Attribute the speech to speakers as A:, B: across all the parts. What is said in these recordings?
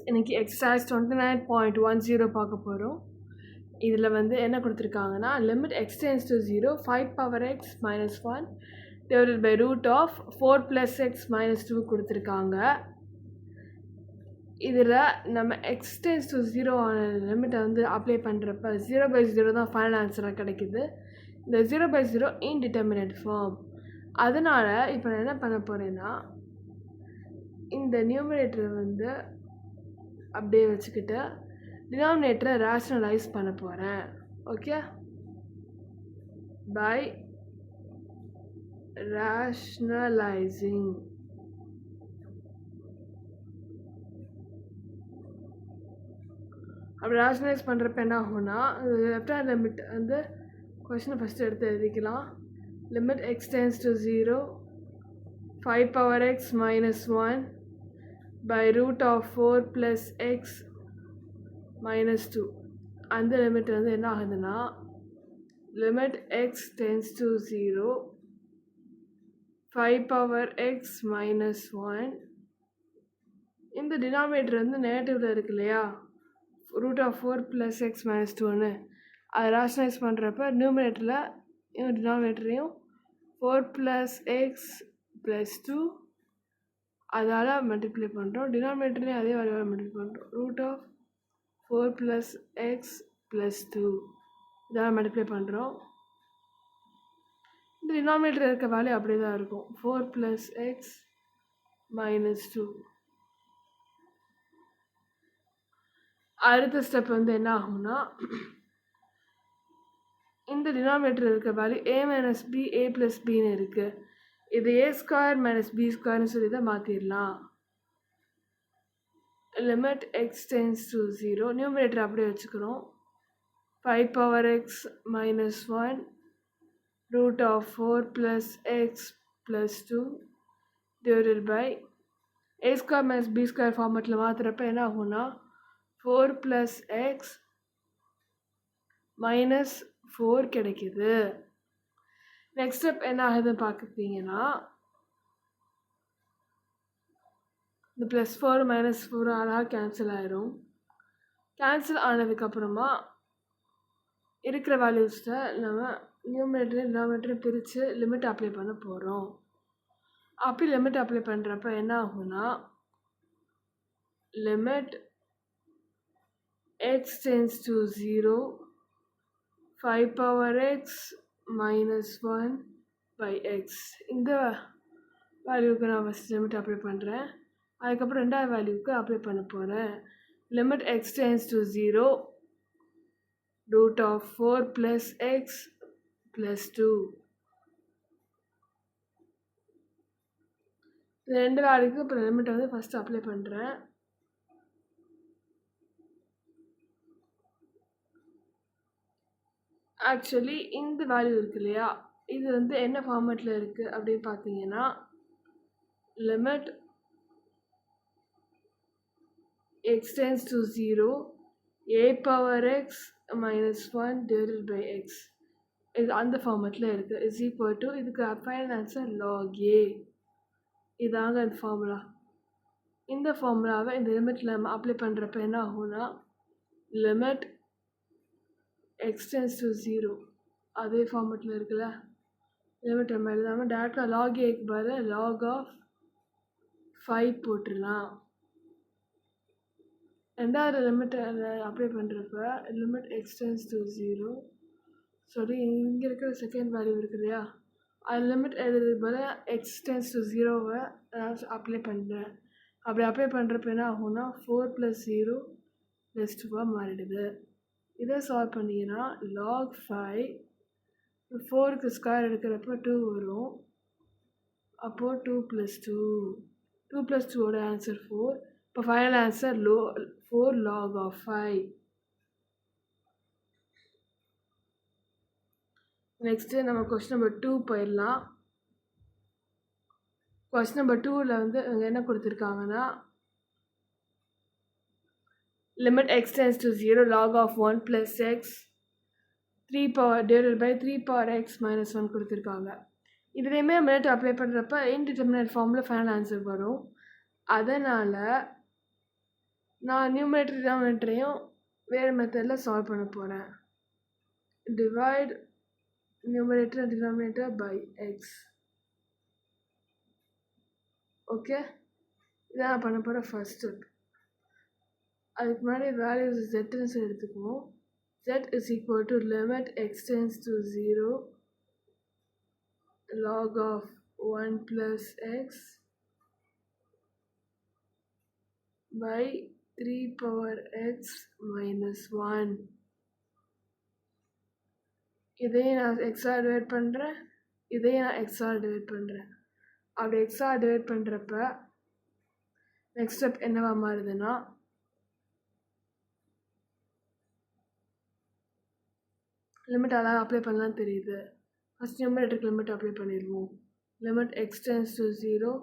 A: இன்னைக்கு எக்ஸசைஸ் 29.10 பார்க்க போகிறோம். இதில் வந்து என்ன கொடுத்துருக்காங்கன்னா limit x tends to 0 5 power x minus 1 divided by root of 4 plus x minus 2 கொடுத்துருக்காங்க. இதில் நம்ம x டென்ஸ் டு 0 ஆன லிமிட்டை வந்து அப்ளை பண்ணுறப்ப 0/0 தான் ஃபைனல் ஆன்சராக கிடைக்குது. இந்த 0/0 இன்டிட்டர்மினேட் ஃபார்ம். அதனால் இப்போ நான் என்ன பண்ண போகிறேன்னா இந்த நியூமரேட்டரை வந்து அப்படியே வச்சுக்கிட்டு டினாமினேட்டரை ரேஷனலைஸ் பண்ண போகிறேன். ஓகே, பை ரேஷ்னலைசிங் அப்படி ரேஷனலைஸ் பண்ணுறப்ப என்ன ஆகும்னா லெஃப்ட் ஹேண்ட் லிமிட் வந்து கொஷினை ஃபஸ்ட்டு எடுத்து எழுதிக்கலாம். Limit x tends to 0 5 power x minus 1 by root of 4 plus x minus 2. அந்த லிமிட் வந்து என்ன ஆகுதுன்னா limit x tends to 0 5 power x minus 1. இந்த டினாமினேட்டர் வந்து நெகட்டிவில் இருக்கு இல்லையா, root of 4 plus x minus 2ன்னு அதை ரேஷனலைஸ் பண்ணுறப்ப நியூமரேட்டரில் டினாமினேட்டரையும் 4 ப்ளஸ் எக்ஸ் ப்ளஸ் 2 அதால் மல்டிப்ளை பண்ணுறோம். டினாமினேட்டரையும் அதே வேல்யூவால் மல்டிப்ளை பண்ணுறோம். Root of 4 plus x plus 2 இதால் மல்டிப்ளை பண்ணுறோம். இந்த டினாமினேட்டர் இருக்க வேல்யூ அப்படியே தான் இருக்கும், 4 ப்ளஸ் எக்ஸ் மைனஸ் 2. அடுத்த ஸ்டெப் வந்து என்ன ஆகும்னா இந்த டினாமினேட்டர் இருக்க value a minus B a plus பின்னு இருக்குது. இது a ஸ்கொயர் மைனஸ் பி ஸ்கொயர்னு சொல்லி தான் மாற்றிடலாம். Limit x tends to 0 numerator அப்படியே வச்சுக்கிறோம். 5 power x minus 1 root of 4 plus x plus 2 divided by a square minus B square ஃபார்மேட்டில் மாற்றுறப்ப என்ன ஆகும்னா 4 ப்ளஸ் எக்ஸ் மைனஸ் 4 கிடைக்கிது. நெக்ஸ்ட் ஸ்டெப் என்ன ஆகுதுன்னு பார்க்குறீங்கன்னா இந்த ப்ளஸ் 4 மைனஸ் 4 அழகாக கேன்சல் ஆகிடும். கேன்சல் ஆனதுக்கப்புறமா இருக்கிற வேல்யூஸை நம்ம நியூமரேட்டரையும் டினாமினேட்டரையும் பிரித்து லிமிட் அப்ளை பண்ண போகிறோம். அப்படி லிமிட் அப்ளை பண்ணுறப்ப என்ன ஆகும்னா limit x tends to 0 5 power x minus 1 by x. இந்த வேல்யூவுக்கு நான் ஃபஸ்ட் லிமிட் அப்ளை பண்ணுறேன். அதுக்கப்புறம் ரெண்டாவது வேல்யூவுக்கு அப்ளை பண்ண போகிறேன். Limit x tends to 0 root of 4 plus x plus 2. ரெண்டு வேல்யூக்கு இப்போ லிமிட் வந்து ஃபஸ்ட்டு அப்ளை பண்ணுறேன். ஆக்சுவலி இந்த வேல்யூ இருக்கு இல்லையா, இது வந்து என்ன ஃபார்மேட்டில் இருக்குது அப்படின்னு பார்த்தீங்கன்னா limit x tends to 0 a power x minus 1 divided by x, இது அந்த ஃபார்மேட்டில் இருக்குது. இஸ் ஈக்குவல் டு இதுக்கு ஃபைனல் ஆன்சர் லாக் ஏ. இதாங்க அந்த ஃபார்முலா. இந்த ஃபார்முலாவை இந்த லிமிட்டில் நம்ம அப்ளை பண்ணுறப்ப என்ன ஆகும்னா லிமிட் எக்ஸ் டென்ஸ் டு 0 அதே ஃபார்மேட்டில் இருக்குல்ல, லிமிட் நம்ம எழுதாமல் டேரெக்டாக லாக் ஏக்கு பதில் லாக் ஆஃப் 5 போட்டுடலாம். ரெண்டாவது லிமிட்டை அப்ளை பண்ணுறப்ப லிமிட் எக்ஸ் டென்ஸ் டு 0 சொல்லி இங்கே இருக்கிற செகண்ட் வேல்யூ இருக்கு இல்லையா, அது லிமிட் எழுதுறது பதில் எக்ஸ் டென்ஸ் டு 0வை அப்ளை பண்ணுறேன். அப்படி அப்ளை பண்ணுறப்ப என்ன ஆகும்னா 4 ப்ளஸ் 0 ப்ளஸ் 2வாக மாறிடுது. இதை சால்வ் பண்ணிங்கன்னா லாக் 5 4க்கு ஸ்கொயர் எடுக்கிறப்ப 2 வரும். அப்போது 2 ப்ளஸ் 2 ப்ளஸ் 2ஓட ஆன்சர் 4. இப்போ final answer 4 log of 5. Next நம்ம கொஸ்டின் நம்பர் 2 போயிடலாம். கொஸ்டின் நம்பர் 2ல் வந்து இங்கே என்ன கொடுத்துருக்காங்கன்னா limit x tends to 0 log of 1 plus x 3 power divided by 3 power x minus 1 கொடுத்துருக்காங்க. இதுலேயுமே லிமிட் அப்ளை பண்ணுறப்ப இன்டிட்டர்மினேட் ஃபார்மில் ஃபைனல் ஆன்சர் வரும். அதனால் நான் நியூமரேட்டர் டினாமினேட்டரையும் வேறு மெத்தடில் சால்வ் பண்ண போகிறேன். Divide numerator and denominator by x. Okay, இதான் நான் பண்ண போகிற ஃபர்ஸ்ட் ஸ்டெப். அதுக்கு முன்னாடி வேல்யூஸ் ஜெட்னு எடுத்துக்குவோம். Z is equal to limit x tends to 0 log of 1 plus x by 3 power x minus 1. இதையும் நான் எக்ஸாக டிவைட் பண்ணுறேன், இதையும் நான் எக்ஸாக டிவைட் பண்ணுறேன். அப்படி எக்ஸாக டிவைட் பண்ணுறப்ப நெக்ஸ்ட் ஸ்டெப் என்னவா மாறுதுன்னா, லிமிட் அழகாக அப்ளை பண்ணலாம் தெரியுது. ஃபஸ்ட் நியூமரேட்டருக்கு லிமிட் அப்ளை பண்ணிடுவோம். Limit x tends to 0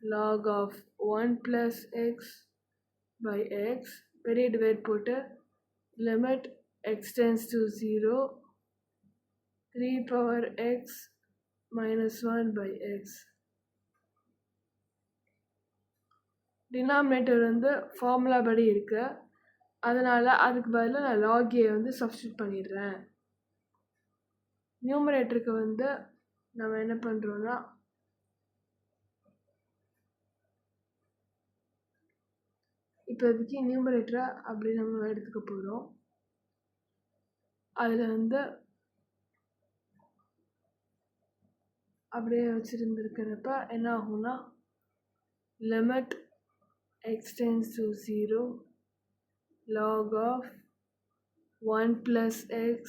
A: log of 1 plus x by x. பெரிய டிவைட் போட்டு limit x tends to 0 3 power x minus 1 by x. Denominator வந்து ஃபார்முலா படி இருக்கு, அதனால் அதுக்கு பதிலாக நான் log a வந்து சப்ஸ்டியூட் பண்ணிடுறேன். நியூமரேட்டருக்கு வந்து நம்ம என்ன பண்ணுறோன்னா, இப்போதைக்கு நியூமரேட்டரை அப்படி நம்ம எடுத்துக்க போகிறோம். அதில் வந்து அப்படியே வச்சுருந்துருக்கிறப்ப என்ன ஆகும்னா, limit x tends to 0 log of 1 plus x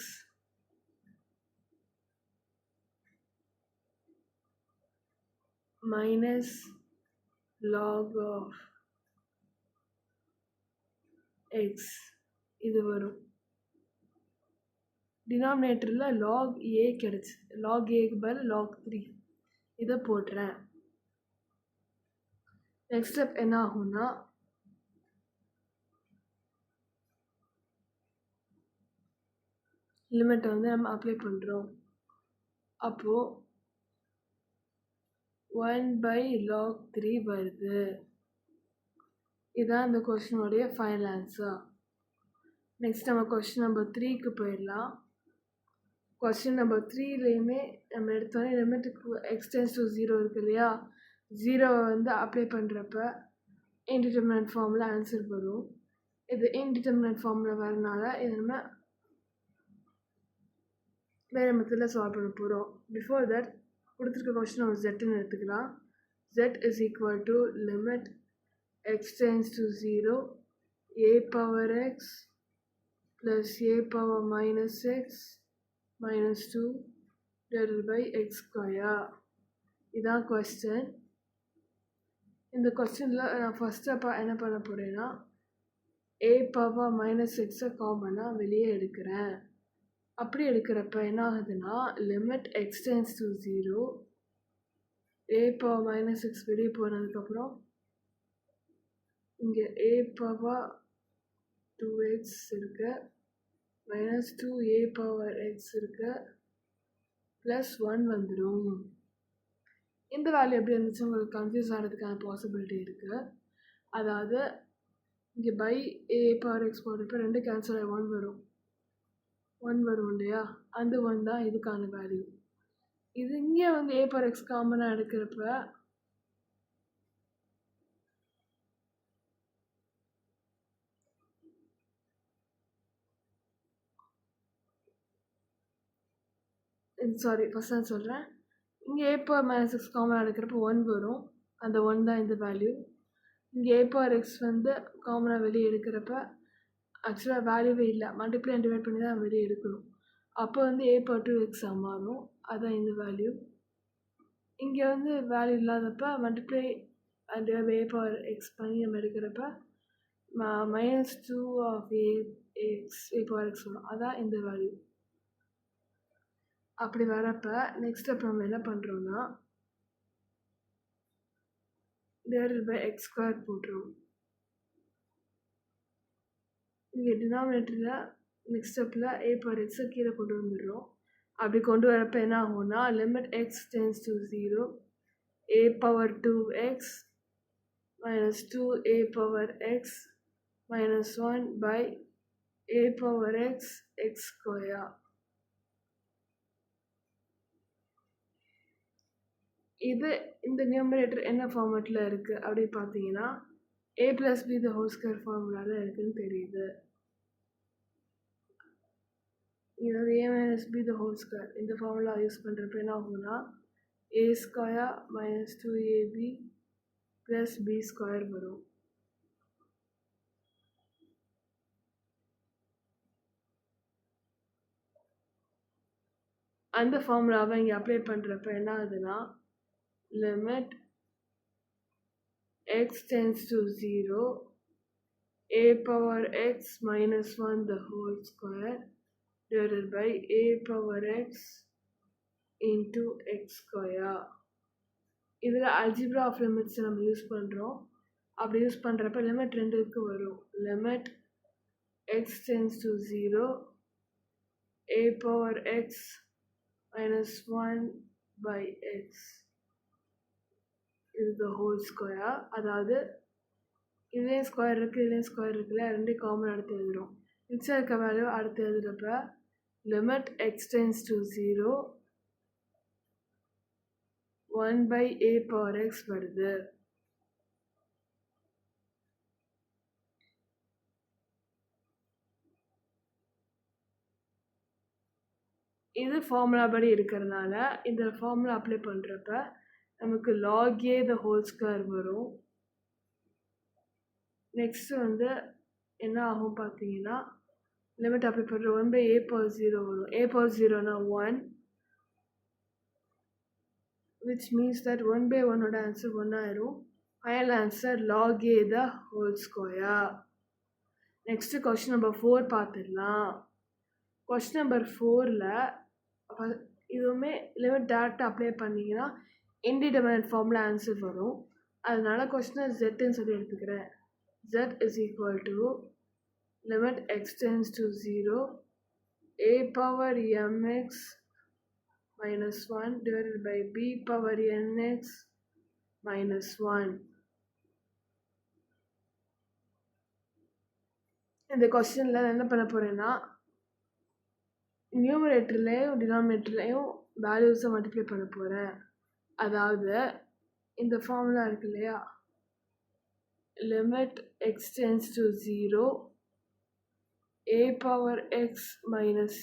A: minus log of x இது வரும். டினாமினேட்டரில் log a கிடச்சி, log aக்கு பதில் log 3 இதை போட்டுறேன். நெக்ஸ்ட் ஸ்டெப் என்ன ஆகும்னா, லிமிட்டை வந்து நம்ம அப்ளை பண்ணுறோம். அப்போது 1 by log 3 வருது. இதுதான் இந்த கொஸ்டினுடைய ஃபைனல் ஆன்சர். நெக்ஸ்ட் நம்ம கொஸ்டின் நம்பர் 3க்கு போயிடலாம். கொஸ்டின் நம்பர் 3லேயுமே நம்ம எடுத்தோன்னே லிமிட்டுக்கு x tends to 0 இருக்கு இல்லையா, 0வை வந்து அப்ளை பண்ணுறப்ப இன்டிட்டர்மினன்ட் ஃபார்மில் ஆன்சர் வரும். இது இன்டிட்டர்மினன்ட் ஃபார்மில் வரனால இது நம்ம வேறு மெத்தடில் சால்வ் பண்ண போகிறோம். பிஃபோர் தட் கொடுத்துருக்க கொஸ்டின் நம்ம ஜெட்னு எடுத்துக்கலாம். Z is equal to limit x tends to 0 a power x plus a power minus x minus 2 divided by x square. இதான் கொஸ்டின். இந்த கொஸ்டினில் நான் ஃபஸ்ட்டு என்ன பண்ண போகிறேன்னா, a power minus x காமனாக வெளியே எடுக்கிறேன். அப்படி எடுக்கிறப்ப என்ன ஆகுதுன்னா, limit x tends to 0 a power minus x வெளியே போனதுக்கப்புறம் இங்கே a power 2x இருக்கு, minus 2a power x இருக்கு, ப்ளஸ் 1 வந்துடும். இந்த வேல்யூ எப்படி இருந்துச்சு உங்களுக்கு கன்ஃபியூஸ் ஆகிறதுக்கான பாசிபிலிட்டி இருக்குது. அதாவது இங்கே பை a power x போடுறப்ப 2 கேன்சல் ஆகி 1 வரும் இல்லையா, அந்த 1 தான் இதுக்கான வேல்யூ. இது இங்கே வந்து a power x காமனாக எடுக்கிறப்ப ஃபஸ்ட் நான் சொல்கிறேன். இங்கே a power minus x காமனாக எடுக்கிறப்ப 1 வரும், அந்த 1 தான் இந்த வேல்யூ. இங்கே a power x வந்து காமனாக வெளியே எடுக்கிறப்ப ஆக்சுவலாக வேல்யூவே இல்லை, மல்டிப்ளை அண்ட் டிவைட் பண்ணி தான் வெளியே எடுக்கணும். அப்போ வந்து a power 2x மாறும், அதுதான் இந்த வேல்யூ. இங்கே வந்து வேல்யூ இல்லாதப்ப multiply and divide a power x பண்ணி நம்ம எடுக்கிறப்ப minus 2 of a power x வரும், அதான் இந்த வேல்யூ. அப்படி வரப்ப நெக்ஸ்ட் ஸ்டெப் நம்ம என்ன பண்ணுறோன்னா, டிவைடட் பை x ஸ்கொயர் போட்டுருவோம். இங்கே டினாமினேட்டரில் நெக்ஸ்ட் ஸ்டெப்பில் a power x கீழே கொண்டு வந்துடுறோம். அப்படி கொண்டு வரப்போ என்ன ஆகும்னா, limit x tends to 0 a power 2x minus 2a power x minus 1 by a power x x square. இது இந்த நியூமரேட்டர் என்ன ஃபார்மேட்டில் இருக்குது அப்படின்னு பார்த்தீங்கன்னா a plus b the whole square ஃபார்முலாவில் இருக்குதுன்னு தெரியுது. இதாவது a minus b the whole square இந்த ஃபார்முலா யூஸ் பண்ணுறப்ப என்ன ஆகும்னா a square minus 2ab plus b square வரும். அந்த ஃபார்முலாவை இங்கே அப்ளை பண்ணுறப்ப என்ன ஆகுதுன்னா limit x tends to 0 a power x minus 1 the whole square divided by a power x into x square. இதில் அல்ஜிப்ரா ஆஃப் லிமிட்ஸ் நம்ம யூஸ் பண்ணுறோம். அப்படி யூஸ் பண்ணுறப்ப லிமிட் ரெண்டுக்கு வரும். Limit x tends to 0 a power x minus 1 by x is the whole square. அதாவது இதுலேயும் square இருக்குது இதுலேயும் ஸ்கொயர் இருக்குல்ல ரெண்டையும் காமன் அடுத்து எழுதுகிறோம். மிச்சம் இருக்க வேல்யூ அடுத்து எழுதுகிறப்ப limit x tends to 0 1 by a power x வருது. இது ஃபார்முலா படி இருக்கிறதுனால இந்த ஃபார்முலா அப்ளை பண்ணுறப்ப நமக்கு log a the whole square வரும். நெக்ஸ்ட்டு வந்து என்ன ஆகும் பார்த்தீங்கன்னா லிமிட் அப்ளை பண்ணுற 1 by a power 0 வரும். a power 0னா 1 which means that 1 by 1 answer 1 ஆயிரும். Final answer log a the whole square. Next question number 4 பார்த்துடலாம். கொஸ்டின் நம்பர் 4ல் இதுவுமே லிமிட் டேரெக்டாக அப்ளை பண்ணிங்கன்னா இன்டிடெர்மினட் ஃபார்மில் ஆன்சர் வரும். அதனால கொஸ்டினை ஜெட்டுன்னு சொல்லி எடுத்துக்கிறேன். z is equal to limit x tends to 0 a power mx minus 1 divided by b power nx minus 1. இந்த கொஸ்டினில் என்ன பண்ண போகிறேன்னா நியூமரேட்டர்லேயும் டினாமினேட்டர்லேயும் வேல்யூஸை மல்டிப்ளை பண்ண போகிறேன். அதாவது இந்த ஃபார்முலா இருக்கு இல்லையா limit x tends to 0 a power x minus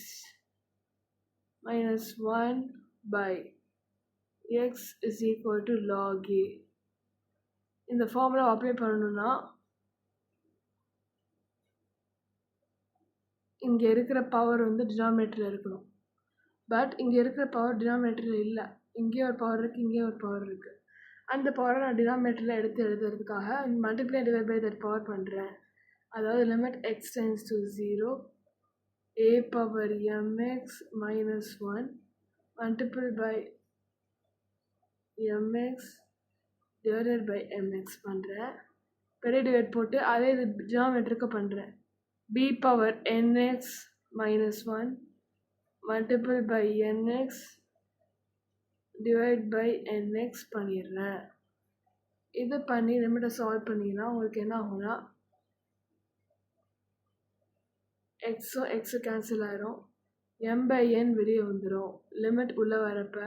A: 1 by x is equal to log a. இந்த ஃபார்முலா அப்ளை பண்ணணும்னா இங்கே இருக்கிற பவர் வந்து டினாமினேட்டரில் இருக்கணும். பட் இங்கே இருக்கிற பவர் டினாமினேட்டரில் இல்லை. இங்கே ஒரு பவர் இருக்குது இங்கே ஒரு பவர் இருக்குது. அந்த பவரை நான் டினாமினேட்டரில் எடுத்து எழுதுறதுக்காக multiply divide by that power பண்ணுறேன். அதாவது limit x tends to 0 a power mx minus 1 multiplied by mx divided by mx பண்ணுறேன். பெரிய டிவைட் போட்டு அதே இது டினாமினேட்டருக்கு பண்ணுறேன். b power nx minus 1 multiplied by nx divide by nx பண்ணிடுறேன். இது பண்ணி லிமிட்டை சால்வ் பண்ணிங்கன்னா உங்களுக்கு என்ன ஆகும்னா எக்ஸும் எக்ஸு கேன்சல் ஆயிரும். m by n வெளியே வந்துடும். லிமிட் உள்ளே வரப்ப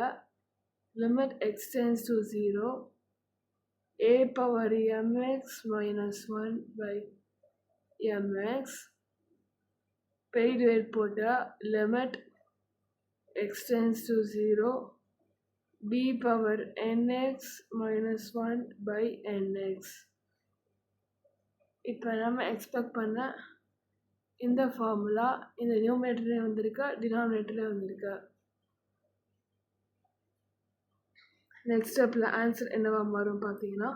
A: limit x tends to 0 a power mx minus 1 by mx பெரிய டிவைட் போட்டால் limit x tends to 0 b power nx minus 1 by nx. இப்போ நம்ம எக்ஸ்பெக்ட் பண்ண இந்த ஃபார்முலா இந்த நியூமரேட்டர்லேயே வந்திருக்கு டினாமினேட்டர்லேயே வந்திருக்கு. நெக்ஸ்ட் ஸ்டெப்பில் ஆன்சர் என்னவா மாறும் பார்த்தீங்கன்னா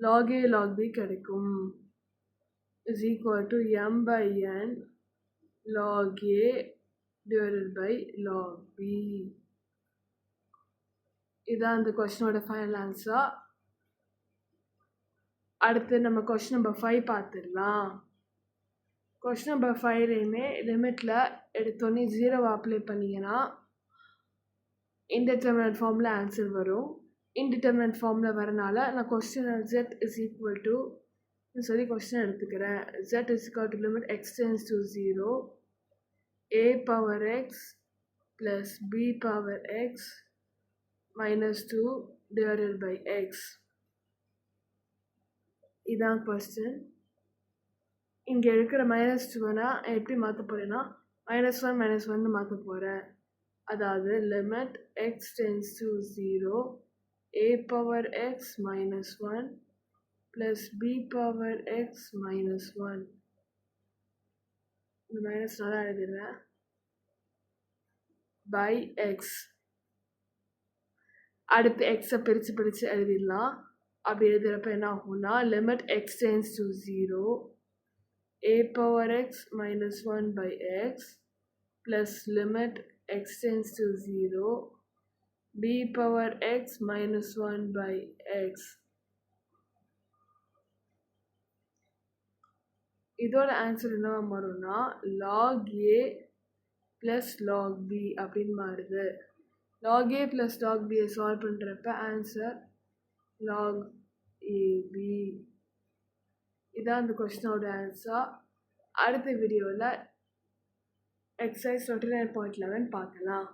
A: log a log b கிடைக்கும். is equal to m by n log a divided by log b. இதான் அந்த கொஸ்டினோட ஃபைனல் ஆன்சர். அடுத்து நம்ம கொஸ்டின் நம்பர் 5 பார்த்துடலாம். கொஸ்டின் நம்பர் 5லையுமே லிமிட்டில் எடுத்தோன்னே 0 அப்ளை பண்ணிங்கன்னா இன்டிடெர்மினட் ஃபார்மில் ஆன்சர் வரும். இன்டிடெர்மினட் ஃபார்மில் வரனால நான் question z is equal to சொல்லி கொஸ்டின் எடுத்துக்கிறேன். z is equal to limit x tends to 0 a power x plus b power x minus 2 divided by x. இதான் கொஸ்டின். இங்கே இருக்கிற -2 எப்படி மாற்ற போகிறேன்னா -1 -1 மாற்ற போகிறேன். அதாவது limit x tends to 0 a power x minus 1 plus b power x minus 1. இந்த மைனஸ்னால எழுதிடுறேன் by x. அடுத்து எக்ஸை பிரித்து எழுதிடலாம். அப்படி எழுதுகிறப்ப என்ன ஆகும்னா limit x tends to 0 a power x minus 1 by x plus limit x tends to 0 b power x minus 1 by x. இதோட answer என்னவா மாறும்னா log a plus log b அப்படின்னு மாறுது. log a plus log b solve பண்ணுறப்ப answer log ab. இதான் அந்த கொஸ்டினோட answer. அடுத்த வீடியோவில் exercise 29.11 பார்க்கலாம்.